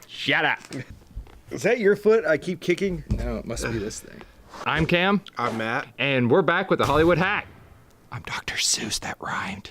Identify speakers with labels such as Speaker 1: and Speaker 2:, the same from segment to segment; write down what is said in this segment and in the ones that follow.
Speaker 1: Shut up.
Speaker 2: Is that your foot I keep kicking?
Speaker 3: No, it must be this thing.
Speaker 1: I'm Cam.
Speaker 2: I'm Matt.
Speaker 1: And we're back with the Hollywood Hack.
Speaker 3: I'm Dr. Seuss, that rhymed.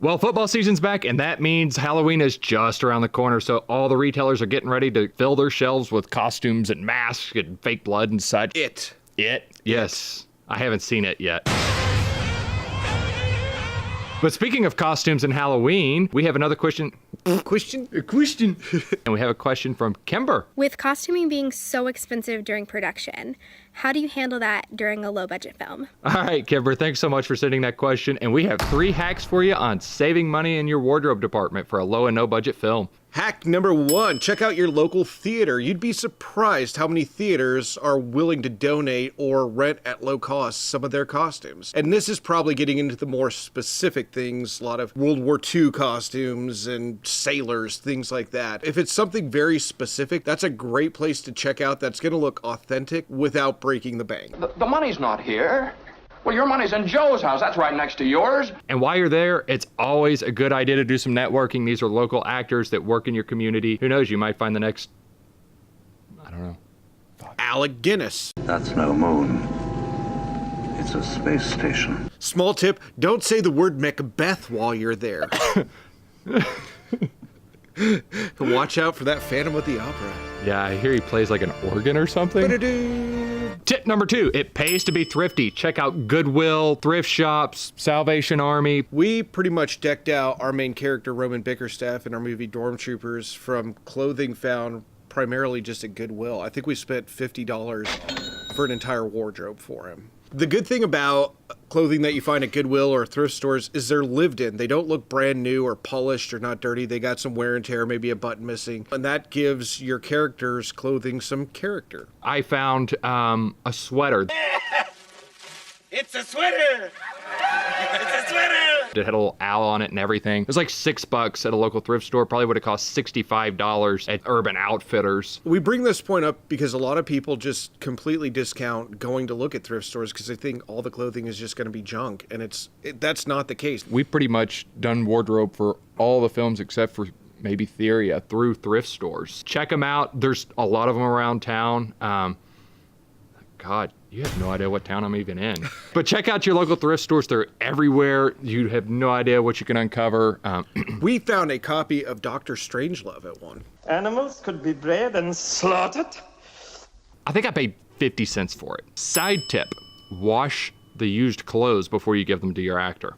Speaker 1: Well, football season's back, and that means Halloween is just around the corner, so all the retailers are getting ready to fill their shelves with costumes and masks and fake blood and such.
Speaker 2: It?
Speaker 1: Yes. I haven't seen it yet. But speaking of costumes and Halloween, we have another question.
Speaker 2: A question?
Speaker 1: And we have a question from Kimber.
Speaker 4: With costuming being so expensive during production, how do you handle that during a low-budget film?
Speaker 1: All right, Kimber, thanks so much for sending that question. And we have 3 hacks for you on saving money in your wardrobe department for a low and no budget film.
Speaker 2: Hack number 1, check out your local theater. You'd be surprised how many theaters are willing to donate or rent at low cost some of their costumes. And this is probably getting into the more specific things, a lot of World War II costumes and sailors, things like that. If it's something very specific, that's a great place to check out that's gonna look authentic without breaking the bank.
Speaker 5: The money's not here. Well, your money's in Joe's house. That's right next to yours.
Speaker 1: And while you're there, it's always a good idea to do some networking. These are local actors that work in your community. Who knows, you might find the next, I don't know.
Speaker 2: Alec Guinness.
Speaker 6: That's no moon. It's a space station.
Speaker 2: Small tip, don't say the word Macbeth while you're there. Watch out for that Phantom of the Opera.
Speaker 1: Yeah, I hear he plays like an organ or something. Tip number 2, it pays to be thrifty. Check out Goodwill, thrift shops, Salvation Army.
Speaker 2: We pretty much decked out our main character, Roman Bickerstaff, in our movie Dorm Troopers from clothing found primarily just at Goodwill. I think we spent $50 for an entire wardrobe for him. The good thing about clothing that you find at Goodwill or thrift stores is they're lived in. They don't look brand new or polished or not dirty. They got some wear and tear, maybe a button missing. And that gives your character's clothing some character.
Speaker 1: I found a sweater.
Speaker 7: It's a sweater! It's a sweater!
Speaker 1: It had a little owl on it and everything. It was like $6 at a local thrift store. Probably would have cost $65 at Urban Outfitters.
Speaker 2: We bring this point up because a lot of people just completely discount going to look at thrift stores because they think all the clothing is just going to be junk, and that's not the case.
Speaker 1: We pretty much done wardrobe for all the films except for maybe Theoria through thrift stores. Check them out. There's a lot of them around town. God, you have no idea what town I'm even in. But check out your local thrift stores. They're everywhere. You have no idea what you can uncover.
Speaker 2: We found a copy of Dr. Strangelove at one.
Speaker 7: Animals could be bred and slaughtered.
Speaker 1: I think I paid 50 cents for it. Side tip, wash the used clothes before you give them to your actor.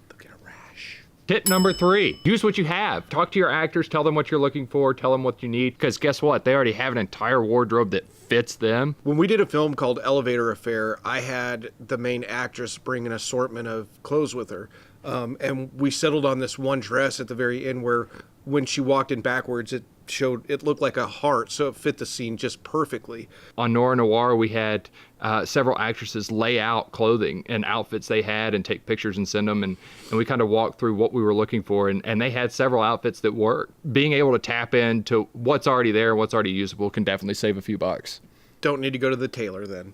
Speaker 2: They'll get a rash.
Speaker 1: Tip number 3, use what you have. Talk to your actors, tell them what you're looking for, tell them what you need, because guess what? They already have an entire wardrobe that fits them.
Speaker 2: When we did a film called Elevator Affair, I had the main actress bring an assortment of clothes with her. And we settled on this one dress at the very end where when she walked in backwards, it looked like a heart, so it fit the scene just perfectly.
Speaker 1: On Nora Noir, we had several actresses lay out clothing and outfits they had and take pictures and send them, and we kind of walked through what we were looking for, and they had several outfits that worked. Being able to tap into what's already there and what's already usable can definitely save a few bucks.
Speaker 2: Don't need to go to the tailor then.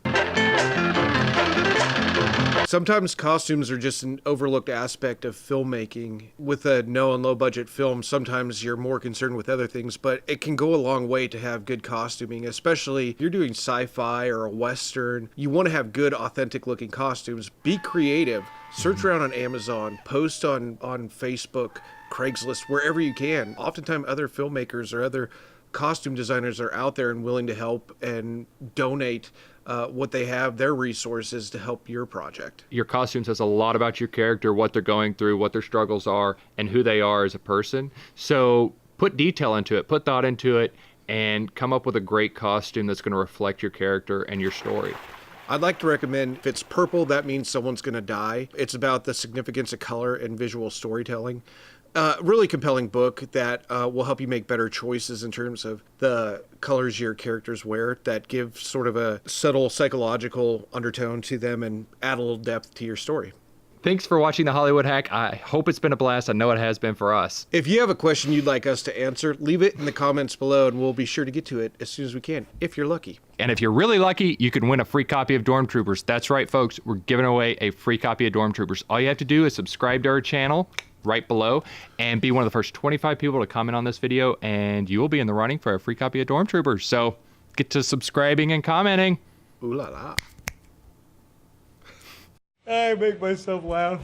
Speaker 2: Sometimes costumes are just an overlooked aspect of filmmaking. With a no and low budget film, sometimes you're more concerned with other things, but it can go a long way to have good costuming, especially if you're doing sci-fi or a Western. You want to have good, authentic looking costumes. Be creative. Search around on Amazon, post on Facebook, Craigslist, wherever you can. Oftentimes other filmmakers or other costume designers are out there and willing to help and donate what they have, their resources to help your project.
Speaker 1: Your costume says a lot about your character, what they're going through, what their struggles are, and who they are as a person. So put detail into it, put thought into it, and come up with a great costume that's going to reflect your character and your story.
Speaker 2: I'd like to recommend, if it's purple, that means someone's going to die. It's about the significance of color and visual storytelling. Really compelling book that will help you make better choices in terms of the colors your characters wear that give sort of a subtle psychological undertone to them and add a little depth to your story.
Speaker 1: Thanks for watching the Hollywood Hack. I hope it's been a blast. I know it has been for us.
Speaker 2: If you have a question you'd like us to answer, leave it in the comments below and we'll be sure to get to it as soon as we can, if you're lucky.
Speaker 1: And if you're really lucky, you can win a free copy of Dorm Troopers. That's right, folks. We're giving away a free copy of Dorm Troopers. All you have to do is subscribe to our channel right below and be one of the first 25 people to comment on this video, and you will be in the running for a free copy of Dorm Troopers. So get to subscribing and commenting.
Speaker 2: Ooh la la.
Speaker 7: I make myself laugh.